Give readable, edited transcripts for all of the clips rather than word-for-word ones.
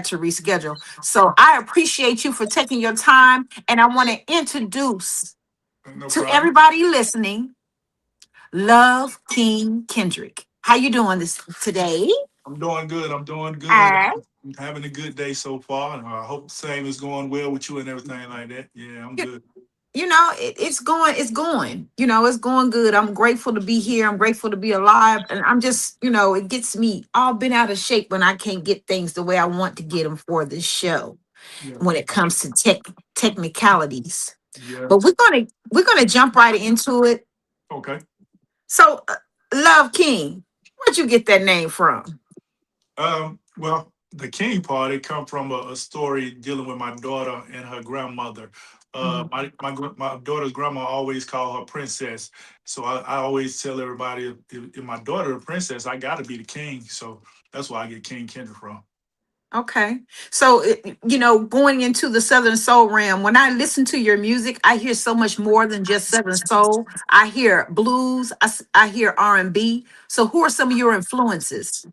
to reschedule. So I appreciate you for taking your time, and I want to introduce No to problem. everybody listening, Love King Kendrick. How you doing this today? I'm doing good. I'm doing good. Uh, I'm having a good day so far. And I hope the same is going well with you and everything like that. Yeah, I'm you, good. it's going, it's going good. I'm grateful to be here. I'm grateful to be alive. And I'm just, it gets me all bent out of shape when I can't get things the way I want to get them for this show Yeah. when it comes to technicalities. Yeah. But we're gonna jump right into it. Okay. So, Love King, where'd you get that name from? Well, the King party come from a story dealing with my daughter and her grandmother. Mhm. My daughter's grandma always called her princess, so I always tell everybody if my daughter a princess, I got to be the king. So that's why I get King Kendrick from. Okay. So, going into the Southern Soul realm, when I listen to your music, I hear so much more than just Southern Soul. I hear blues, I hear R&B. So, who are some of your influences?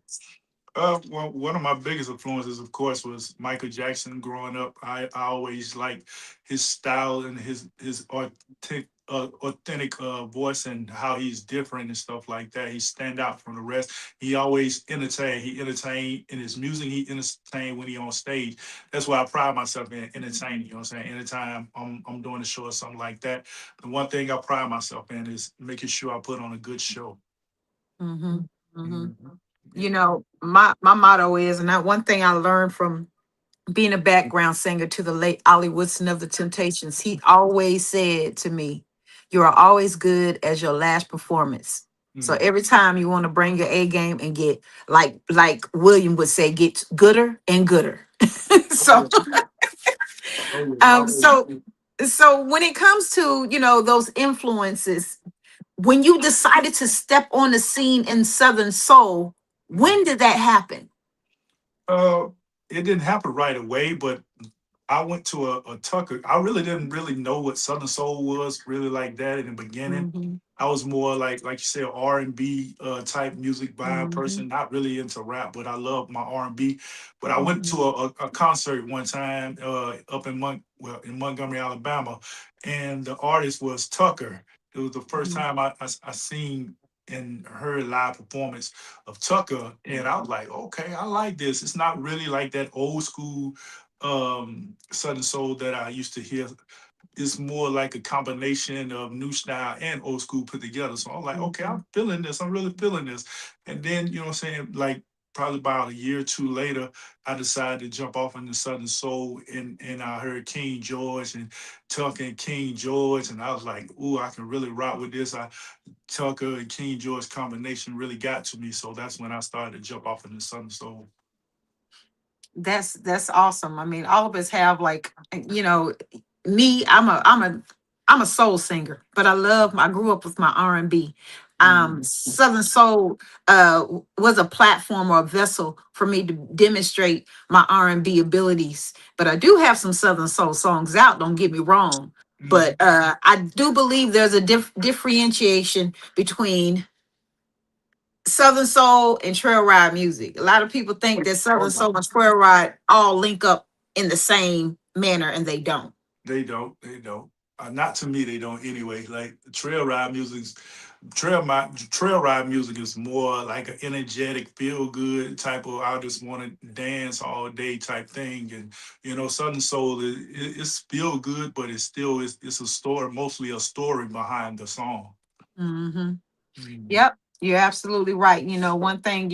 Well, one of my biggest influences, of course, was Michael Jackson. Growing up, I always liked his style and his authentic voice and how he's different and stuff like that. He stand out from the rest. He always entertained. He entertained in his music. He entertained when he on stage. That's why I pride myself in entertaining. You know what I'm saying? Anytime I'm doing a show or something like that, the one thing I pride myself in is making sure I put on a good show. Hmm. Hmm. Mhm. You Yeah. know, my motto is, and that one thing I learned from being a background singer to the late Ollie Woodson of the Temptations, he always said to me, "You are always good as your last performance." So Mm. every time you want to bring your A game and get like William would say, get gooder and gooder. Oh so yeah. Oh yeah. um so so when it comes to those influences, when you decided to step on the scene in Southern Soul, Mhm. when did that happen? Uh, it didn't happen right away, but I went to a Tucker. I really didn't really know what Southern Soul was really like that in the beginning. Hmm. I was more like you said, R&B type music vibe Hmm. person, not really into rap, but I love my R&B. But I went Hmm. to a concert one time up in in Montgomery, Alabama, and the artist was Tucker. It was the first time I seen and heard live performance of Tucker, and I was like, okay, I like this. It's not really like that old school Southern Soul that I used to hear. It's more like a combination of new style and old school put together. So I'm like, okay, Hmm. I'm feeling this. I'm really feeling this. And then, you know what I'm saying? Like probably about a year or two later, I decided to jump off into Southern Soul and I heard King George and Tucker and King George. And I was like, ooh, I can really rock with this. Tucker and King George combination really got to me. So that's when I started to jump off into Southern Soul. That's awesome. I mean, all of us have like, me. I'm a soul singer, but I grew up with my R&B. Mm. Southern Soul was a platform or a vessel for me to demonstrate my R&B abilities. But I do have some Southern Soul songs out. Don't get me wrong. But Mm. I do believe there's a differentiation between Southern Soul and trail ride music. A lot of people think that Oh, Southern no. Soul and trail ride all link up in the same manner, and they don't. They don't. They don't. Not to me, they don't anyway. Like trail ride music is more like an energetic, feel good type of. I just want to dance all day type thing. And Southern Soul it's feel good, but it's a story, mostly a story behind the song. Hmm. Mm. Yep, you're absolutely right. One thing,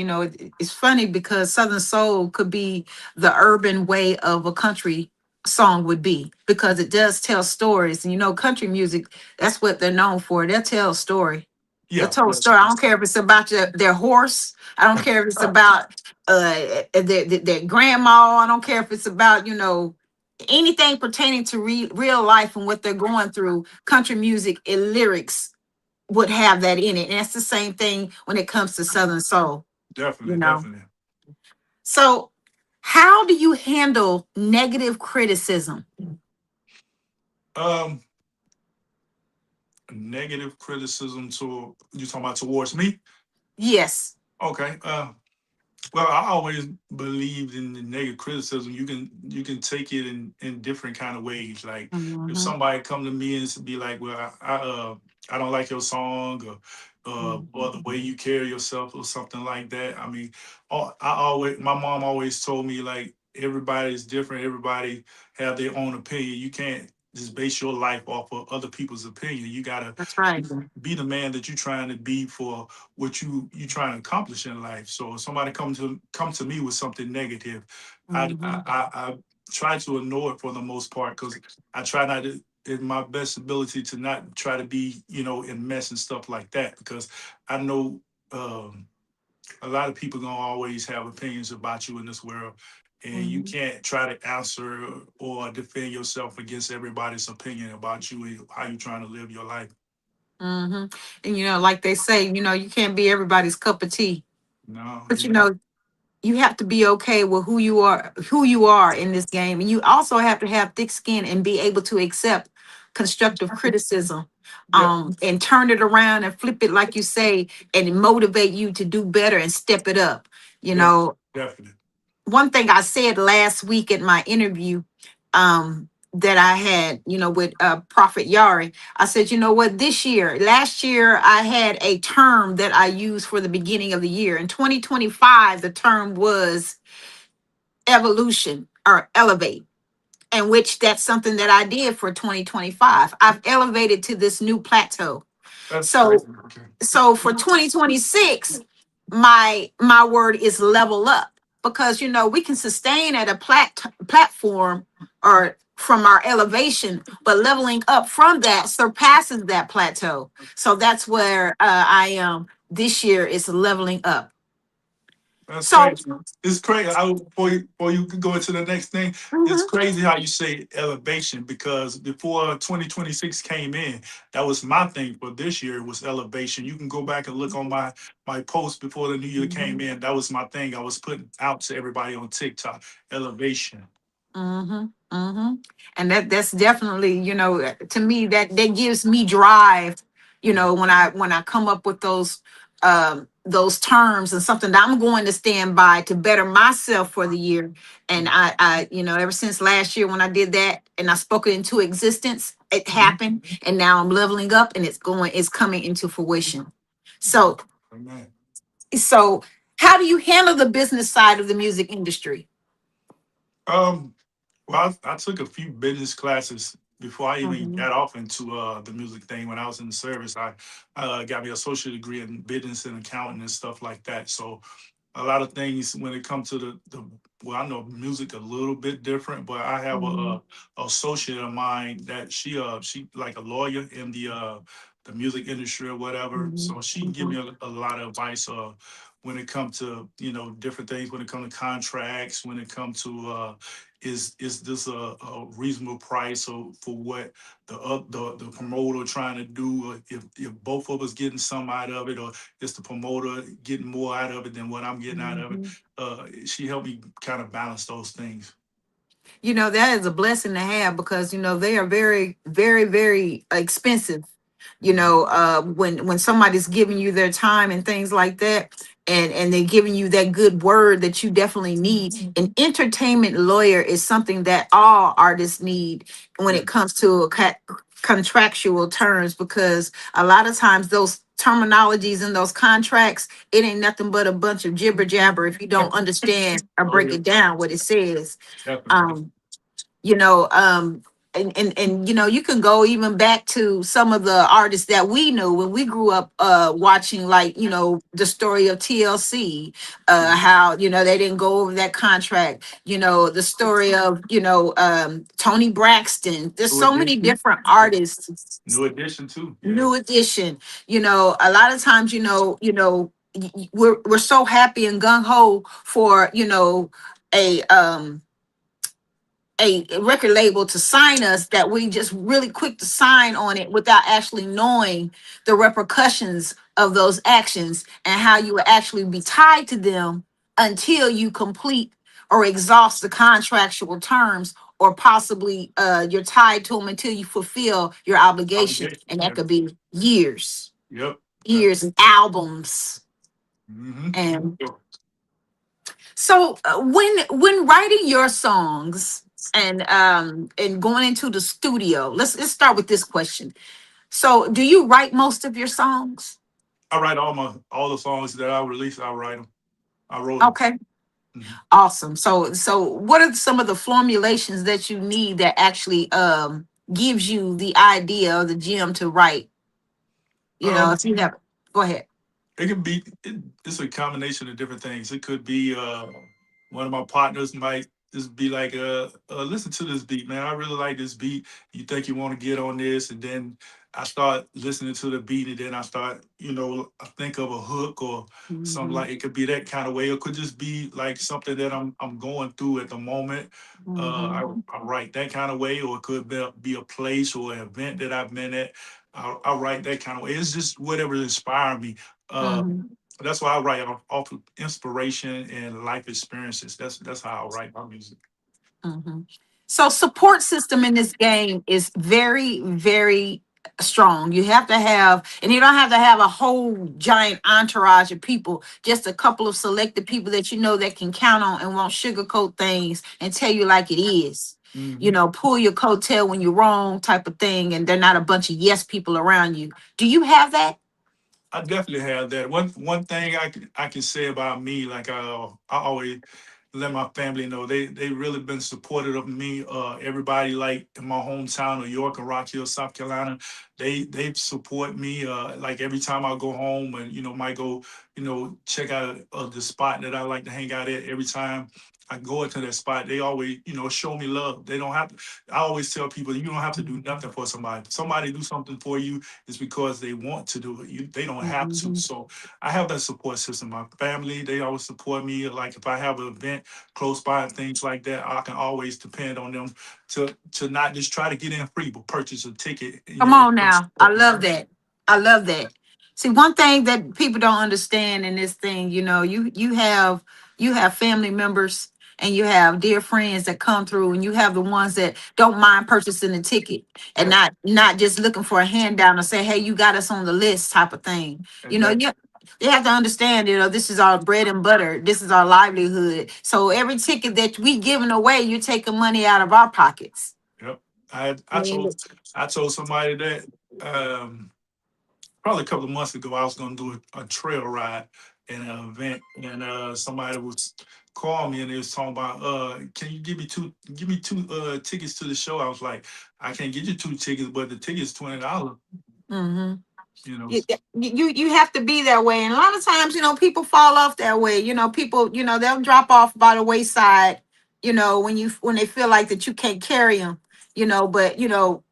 it's funny because Southern Soul could be the urban way of a country song would be because it does tell stories. And country music, that's what they're known for. They'll tell a story. They'll Yeah, tell a yeah. story. I don't care if it's about their horse. I don't care if it's about their grandma. I don't care if it's about, anything pertaining to real life and what they're going through. Country music and lyrics would have that in it. And that's the same thing when it comes to Southern Soul, you Definitely, know. definitely. So, how do you handle negative criticism? Um, Negative criticism to you talking about towards me? Yes. Okay. Well, I always believed in the negative criticism. You can take it in different kind of ways. Like if Mm-hmm. somebody come to me and be like, "Well, I don't like your song," or the way you carry yourself or something like that. I mean, my mom always told me like everybody's different. Everybody have their own opinion. You can't just base your life off of other people's opinion. You gotta That's right. be the man that you're trying to be for what you trying to accomplish in life. So if somebody come to me with something negative, Mm-hmm. I try to ignore it for the most part because I try not to in my best ability to not try to be in mess and stuff like that because I know a lot of people gonna always have opinions about you in this world. And you Mm-hmm. can't try to answer or defend yourself against everybody's opinion about you and how you trying to live your life. Mm-hmm. And like they say, you can't be everybody's cup of tea. No, But yeah. you have to be okay with who you are in this game. And you also have to have thick skin and be able to accept constructive criticism, Yep. and turn it around and flip it like you say, and motivate you to do better and step it up. You Yep. know, Definitely. one thing I said last week at my interview, that I had, with Prophet Yari, I said, you know what, last year, I had a term that I used for the beginning of the year. In 2025, the term was evolution or elevate, and which that's something that I did for 2025. I've elevated to this new plateau. That's So crazy. Okay. so for 2026, my word is level up, because we can sustain at a platform or from our elevation, but leveling up from that surpasses that plateau. So that's where I am this year, is leveling up. That's So crazy. It's crazy. Before you could go into the next thing, it's mhm, crazy how you say elevation because before 2026 came in, that was my thing for this year was elevation. You can go back and look on my post before the new year came mhm. in. That was my thing. I was putting out to everybody on TikTok. Elevation. Mm-hmm. Mm-hmm. And that's definitely, to me, that gives me drive, when I come up with those terms and something that I'm going to stand by to better myself for the year. And ever since last year when I did that and I spoke it into existence, it Mhm. happened. And now I'm leveling up and it's coming into fruition. So Amen. so how do you handle the business side of the music industry? Um, well, I took a few business classes before I even Mm-hmm. got off into the music thing. When I was in the service, I got me an associate degree in business and accounting and stuff like that. So a lot of things when it comes to the well, I know music a little bit different, but I have Mm-hmm. a associate of mine that she like a lawyer in the music industry or whatever. Mhm, So she give mhm. me a lot of advice when it comes to different things, when it comes to contracts, when it comes to is this a reasonable price for what the promoter trying to do, or if both of us getting some out of it, or is the promoter getting more out of it than what I'm getting out of it. Mhm. She helped me kind of balance those things. That is a blessing to have, because they are very, very, very expensive. Mhm. When somebody's giving you their time and things like that, and they're giving you that good word that you definitely need. An entertainment lawyer is something that all artists need when Yeah, it comes to contractual terms, because a lot of times those terminologies in those contracts, it ain't nothing but a bunch of jibber jabber if you don't understand or oh break yeah, it down what it says. definitely. um you know and you can go even back to some of the artists that we knew when we grew up, watching, like, the story of TLC, how they didn't go over that contract, the story of Tony Braxton. There's New so many edition, different artists. new edition too. Yeah, New Edition. A lot of times, we're so happy and gung-ho for a a record label to sign us, that we just really quick to sign on it without actually knowing the repercussions of those actions, and how you will actually be tied to them until you complete or exhaust the contractual terms, or possibly you're tied to them until you fulfill your obligation, obligation. and that Yeah, could be years, yep. That's years and albums. mm-hmm. And So when writing your songs and going into the studio, let's start with this question. So do you write most of your songs? I write all the songs that I release. I write them. I wrote them. Okay. Awesome. So what are some of the formulations that you need that actually gives you the idea or the gem to write? You know, Um, if you have, go ahead. it can be. It's a combination of different things. It could be one of my partners might just be like, listen to this beat, man. I really like this beat. You think you want to get on this, and then I start listening to the beat, and then I start, I think of a hook or something Hmm. like it could be that kind of way. It could just be like something that I'm going through at the moment. Hmm. I write that kind of way, or it could be a place or an event that I've been at. I write that kind of way. It's just whatever inspired me. Uh, Hmm. that's why I write off of inspiration and life experiences. That's how I write my music. Hmm. So support system in this game is very, very strong. You have to have, and you don't have to have a whole giant entourage of people, just a couple of selected people that you know that can count on and won't sugarcoat things and tell you like it is. You Hmm. know, pull your coattail when you're wrong type of thing, and they're not a bunch of yes people around you. Do you have that? I definitely have that. One thing I can say about me, like I always let my family know they really been supportive of me. Everybody like in my hometown of York and Rock Hill, South Carolina, they support me. Like every time I go home and might go check out the spot that I like to hang out at. Every time I go into that spot, they always show me love. They don't have to. I always tell people you don't have to do nothing for somebody. Somebody do something for you is because they want to do it. They don't have to. Mhm. So I have that support system. My family, they always support me. Like if I have an event close by and things like that, I can always depend on them to not just try to get in free, but purchase a ticket. Come on To now. I support me. love that. I love that. See, one thing that people don't understand in this thing, you know, you have family members and you have dear friends that come through, and you have the ones that don't mind purchasing the ticket and Yeah, not just looking for a handout or say, hey, you got us on the list type of thing. You know, exactly. you have to understand, you know, this is our bread and butter. This is our livelihood. So every ticket that we giving away, you're taking money out of our pockets. Yep. I I I mean, told I told somebody that probably a couple of months ago I was going to do a trail ride in an event, and somebody was calling me and they was talking about can you give me two tickets to the show. I was like, I can't get you two tickets, but the ticket's $20. mhm. You know. You have to be that way, and a lot of times, you know, people fall off that way. You know, people, you know, they'll drop off by the wayside, you know, when they feel like that you can't carry them, you know. But you know,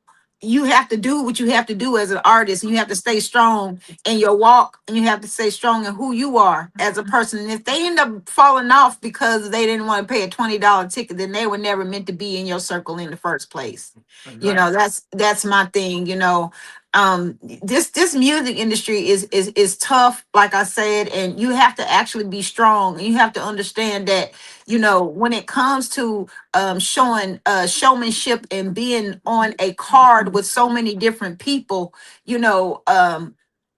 you have to do what you have to do as an artist, and you have to stay strong in your walk, and you have to stay strong in who you are as a person. And if they end up falling off because they didn't want to pay a $20 ticket, then they were never meant to be in your circle in the first place. You know, Exactly. that's my thing, you know. This music industry is tough, like I said, and you have to actually be strong, and you have to understand that, you know, when it comes to showing showmanship and being on a card with so many different people, you know,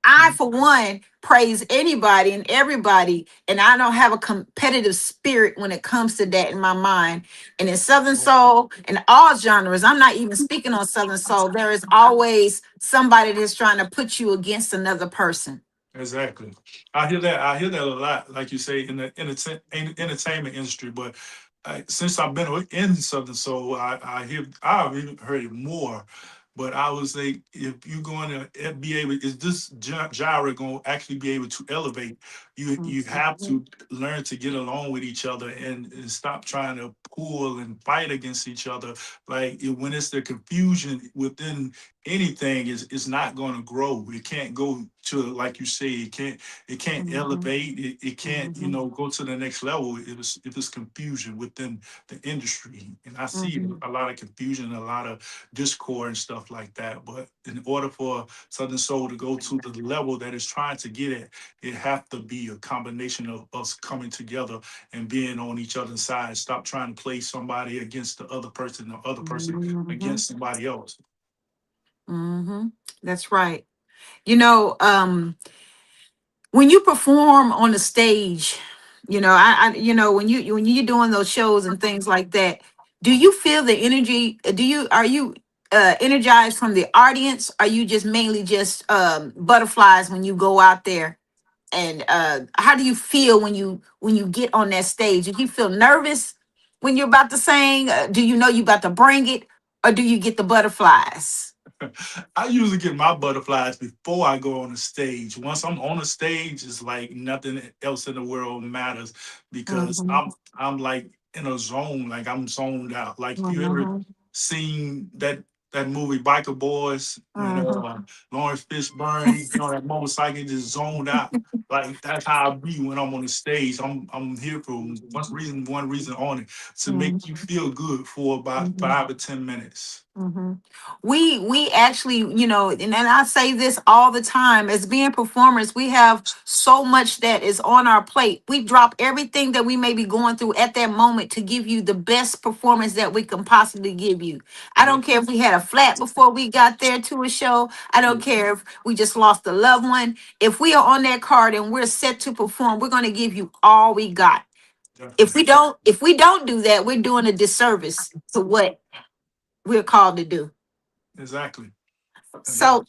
I, for one, praise anybody and everybody, and I don't have a competitive spirit when it comes to that in my mind. And in Southern Soul and all genres, I'm not even speaking on Southern Soul, there is always somebody that's trying to put you against another person. Exactly. I hear that. I hear that a lot, like you say, in the entertainment industry. But since I've been in Southern Soul, I've even heard it more. But I would say, if you're going to be able, is this genre going to actually be able to elevate? You have Mhm. to learn to get along with each other and stop trying to pull and fight against each other. Like when it's the confusion within anything is not going to grow. It can't go to, like you say, it can't Mhm. elevate. It can't Mhm. go to the next level if it's confusion within the industry. And I see Mhm. a lot of confusion, a lot of discord and stuff like that. But in order for Southern Soul to go to the level that it's trying to get at, it have to be a combination of us coming together and being on each other's side. Stop trying to play somebody against the other person Mhm. against somebody else. Mhm. That's right. You know, when you perform on the stage, When you're doing those shows and things like that, do you feel the energy? Are you energized from the audience? Are you just mainly just butterflies when you go out there? And how do you feel when you get on that stage? Do you feel nervous when you're about to sing? Do you know you about to bring it, or do you get the butterflies? I usually get my butterflies before I go on the stage. Once I'm on the stage, it's like nothing else in the world matters because Mhm, I'm like in a zone, like I'm zoned out. Like if you ever mhm, seen that movie Biker Boys when mhm, Lawrence Fishburne he get on that motorcycle and just zoned out. Like that's how I be when I'm on the stage. I'm here for one reason only to mhm, make you feel good for about mhm. 5 or 10 minutes. hmm we actually, and I say this all the time, as being performers, we have so much that is on our plate. We drop everything that we may be going through at that moment to give you the best performance that we can possibly give you. I don't care if we had a flat before we got there to a show. I don't care if we just lost a loved one. If we are on that card and we're set to perform, we're going to give you all we got. If we Definitely. don't, if we don't do that, we're doing a disservice to what we're called to do. Exactly. So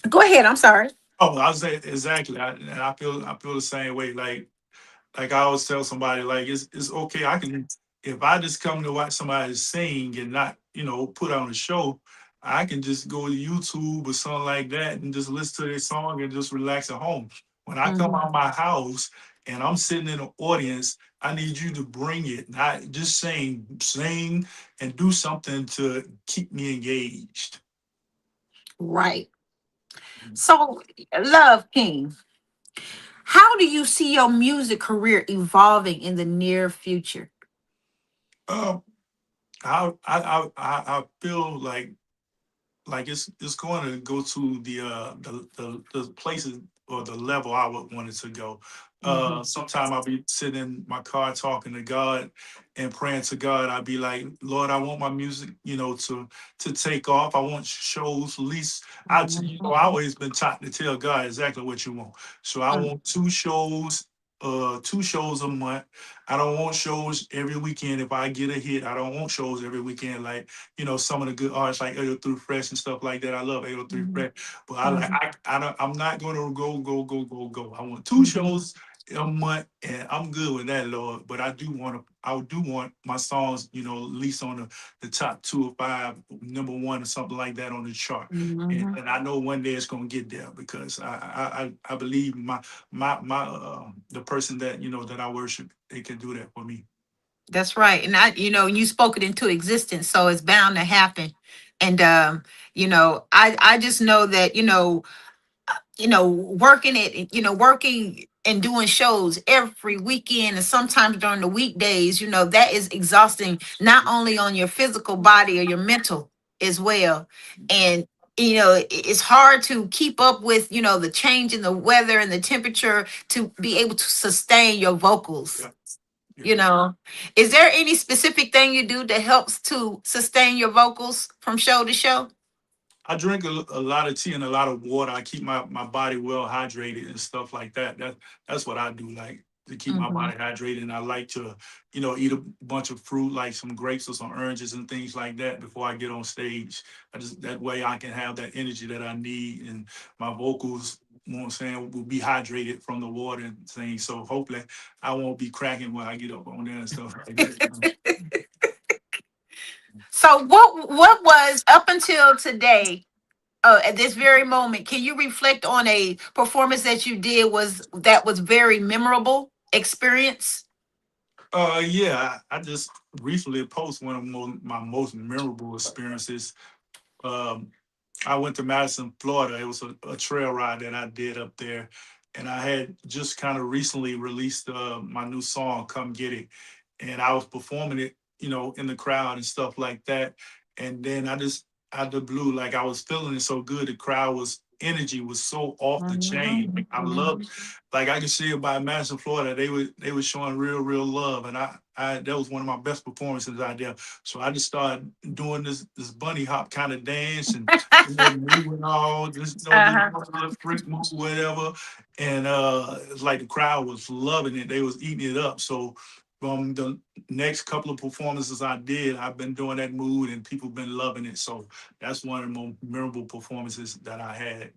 go ahead. I'm sorry. Oh, I was saying exactly. And I feel the same way. Like I always tell somebody, like it's okay. I can if I just come to watch somebody sing and not, put on a show, I can just go to YouTube or something like that and just listen to their song and just relax at home. When I come Mhm. out my house and I'm sitting in the audience, I need you to bring it, not just sing and do something to keep me engaged. Right. So, Love King, how do you see your music career evolving in the near future? Um, I feel like it's going to go to the places or the level I would want it to go. Mhm. Sometime I'll be sitting in my car talking to God and praying to God. I'll be like, Lord, I want my music, to take off. I want shows. At least I always been taught to tell God exactly what you want. So I Mhm. want two shows a month. I don't want shows every weekend. If I get a hit, I don't want shows every weekend. Like some of the good artists like 803 Fresh and stuff like that. I love 803 Mhm. Fresh, but Mhm. I'm not gonna go. I want two Mhm. shows a month, and I'm good with that, Lord. But I do want my songs, at least on the top 2 or 5, number one or something like that on the chart. Mhm. And I know one day it's gonna get there because I believe my the person that that I worship, they can do that for me. That's right. And you spoke it into existence, so it's bound to happen. And I just know that, working and doing shows every weekend and sometimes during the weekdays, that is exhausting, not only on your physical body or your mental as well. And it's hard to keep up with, the change in the weather and the temperature to be able to sustain your vocals. Yeah, yeah. you know is there any specific thing you do that helps to sustain your vocals from show to show? I drink a lot of tea and a lot of water. I keep my body well hydrated and stuff like that. That's what I do, like to keep my Hmm. body hydrated. And I like to, eat a bunch of fruit, like some grapes or some oranges and things like that before I get on stage. I just that way I can have that energy that I need and my vocals. You know what I'm saying, will be hydrated from the water and things. So hopefully I won't be cracking when I get up on there and stuff like that. So what was up until today, at this very moment, can you reflect on a performance that you did that was very memorable experience? Yeah, I just recently posted one of my most memorable experiences. Um, I went to Madison, Florida. It was a trail ride that I did up there, and I had just kind of recently released my new song, "Come Get It," and I was performing it, in the crowd and stuff like that. And then I just out the blue, like I was feeling it so good, the crowd was energy was so off the chain. Mhm, Like I mhm. loved, like I could see it by Madison, Florida. They were showing real love, and I that was one of my best performances out there. So I just started doing this bunny hop kind of dance and moving all just just Uh-huh. a little freak move, whatever. And it's like the crowd was loving it. They was eating it up. So from the next couple of performances I did, I've been doing that mood and people been loving it. So that's one of the most memorable performances that I had.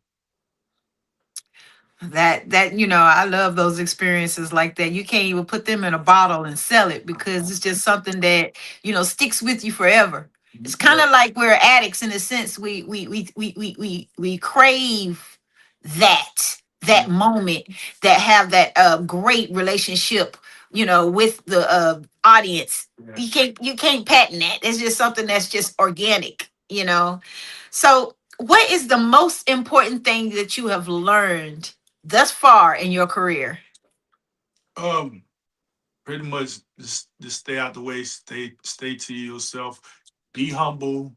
That I love those experiences like that. You can't even put them in a bottle and sell it because it's just something that sticks with you forever. It's kind Yep. of like we're addicts in a sense. We crave that moment, that have that great relationship with the audience. Yeah. You can't patent that. It's just something that's just organic. So what is the most important thing that you have learned thus far in your career? Um, Pretty much just stay out the way, stay to yourself, be humble.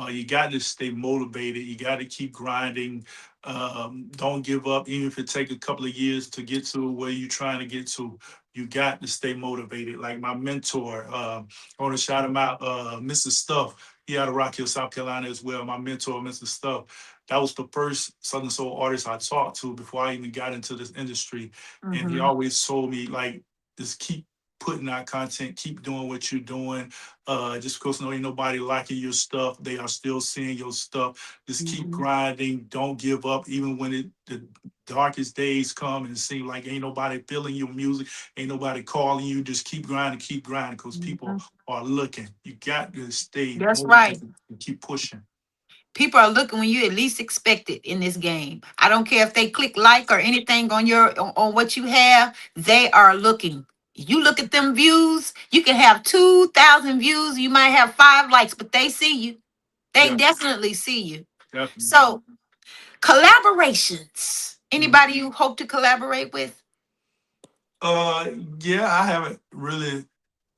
You got to stay motivated. You got to keep grinding. Don't give up, even if it take a couple of years to get to where you're trying to get to. You got to stay motivated. Like my mentor, I want to shout him out, Mr. Stuff. He out of Rock Hill, South Carolina as well. My mentor, Mr. Stuff. That was the first Southern Soul artist I talked to before I even got into this industry. And he Hmm. always told me, like, just keep putting out content, keep doing what you're doing. Just because no ain't nobody liking your stuff, they are still seeing your stuff. Just keep Hmm. grinding. Don't give up, even when the darkest days come and it seems like ain't nobody feeling your music, ain't nobody calling you. Just keep grinding, because people Hmm. are looking. You got to stay That's right. motivated and keep pushing. People are looking when you at least expect it in this game. I don't care if they click like or anything on what you have. They are looking. You look at them views. You can have 2,000 views. You might have 5 likes, but they see you. They Yeah, definitely see you. definitely. So collaborations. Mhm. Anybody you hope to collaborate with? Uh, yeah, I haven't really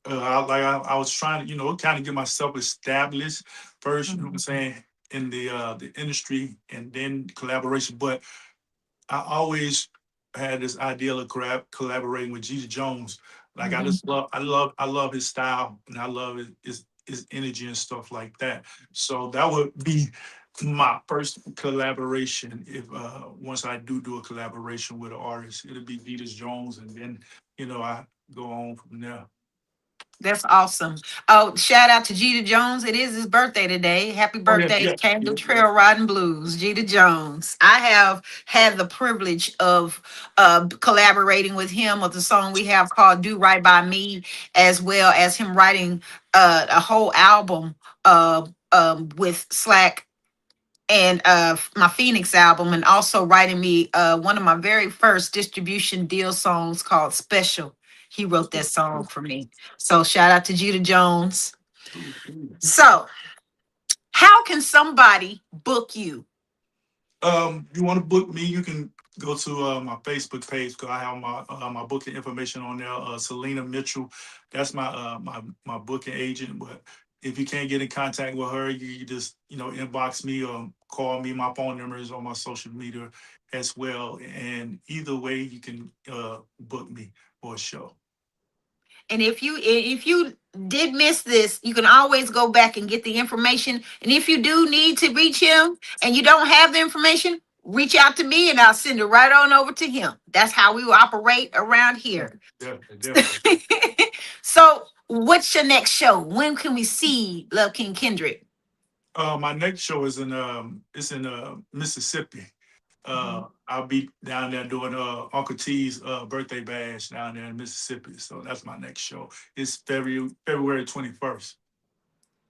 I was trying to, kind of get myself established first, you know what I'm Mhm. saying, in the industry and then collaboration. But I always had this ideal of collaborating with Jesus Jones. Like I Mhm. just I love his style and I love his energy and stuff like that. So that would be my first collaboration if once I do a collaboration with an artist, it'll be Jesus Jones, and then I go on from there. That's awesome. Oh, shout out to Jeter Jones. It is his birthday today. Happy Oh yeah, birthday, yeah, Candle yeah, yeah. Trail Riding Blues, Jeter Jones. I have had the privilege of collaborating with him with the song we have called Do Right By Me, as well as him writing a whole album with Slack and my Phoenix album, and also writing me one of my very first distribution deal songs called Special. He wrote that song for me. So shout out to Judah Jones. Cool, cool. So how can somebody book you? You want to book me? You can go to my Facebook page because I have my booking information on there. Selena Mitchell, that's my booking agent. But if you can't get in contact with her, you just inbox me or call me. My phone number is on my social media as well. And either way, you can book me for a show. And if you did miss this, you can always go back and get the information. And if you do need to reach him and you don't have the information, reach out to me and I'll send it right on over to him. That's how we will operate around Yeah, here. definitely, definitely. So, what's your next show? When can we see Love King Kendrick? My next show is in it's in Mississippi. Mhm. I'll be down there doing Uncle T's birthday bash down there in Mississippi. So that's my next show. It's February 21st.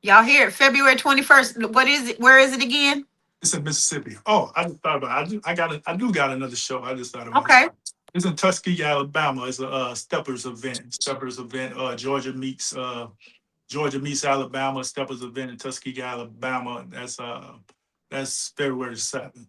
Y'all hear it, February 21st. What is it? Where is it again? It's in Mississippi. Oh, I just thought about it. I do got another show. I just thought about it. Okay. It's in Tuskegee, Alabama. It's a Steppers event. Steppers event. Georgia meets Alabama. Steppers event in Tuskegee, Alabama. That's February 7th.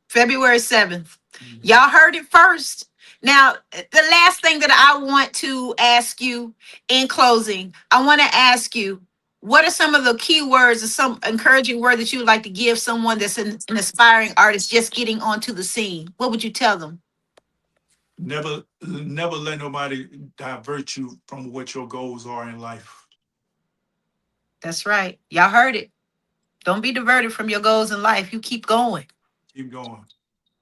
February 7th. Mhm. Y'all heard it first. Now, the last thing that I want to ask you in closing, I want to ask you, What are some of the key words or some encouraging word that you would like to give someone that's an aspiring artist just getting onto the scene? What would you tell them? Never let nobody divert you from what your goals are in life. That's right. Y'all heard it. Don't be diverted from your goals in life. You keep going. Keep going.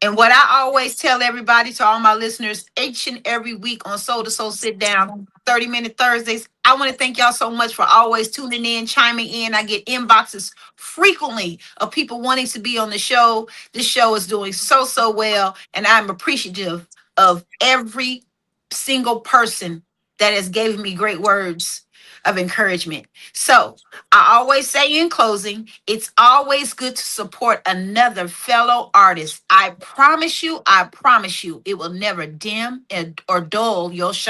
And what I always tell everybody, to all my listeners, each and every week on Soul to Soul Sit Down, 30-minute Thursdays, I want to thank y'all so much for always tuning in, chiming in. I get inboxes frequently of people wanting to be on the show. This show is doing so, so well. And I'm appreciative of every single person that has given me great words of encouragement. So I always say in closing, it's always good to support another fellow artist. I promise you, it will never dim or dull your shine.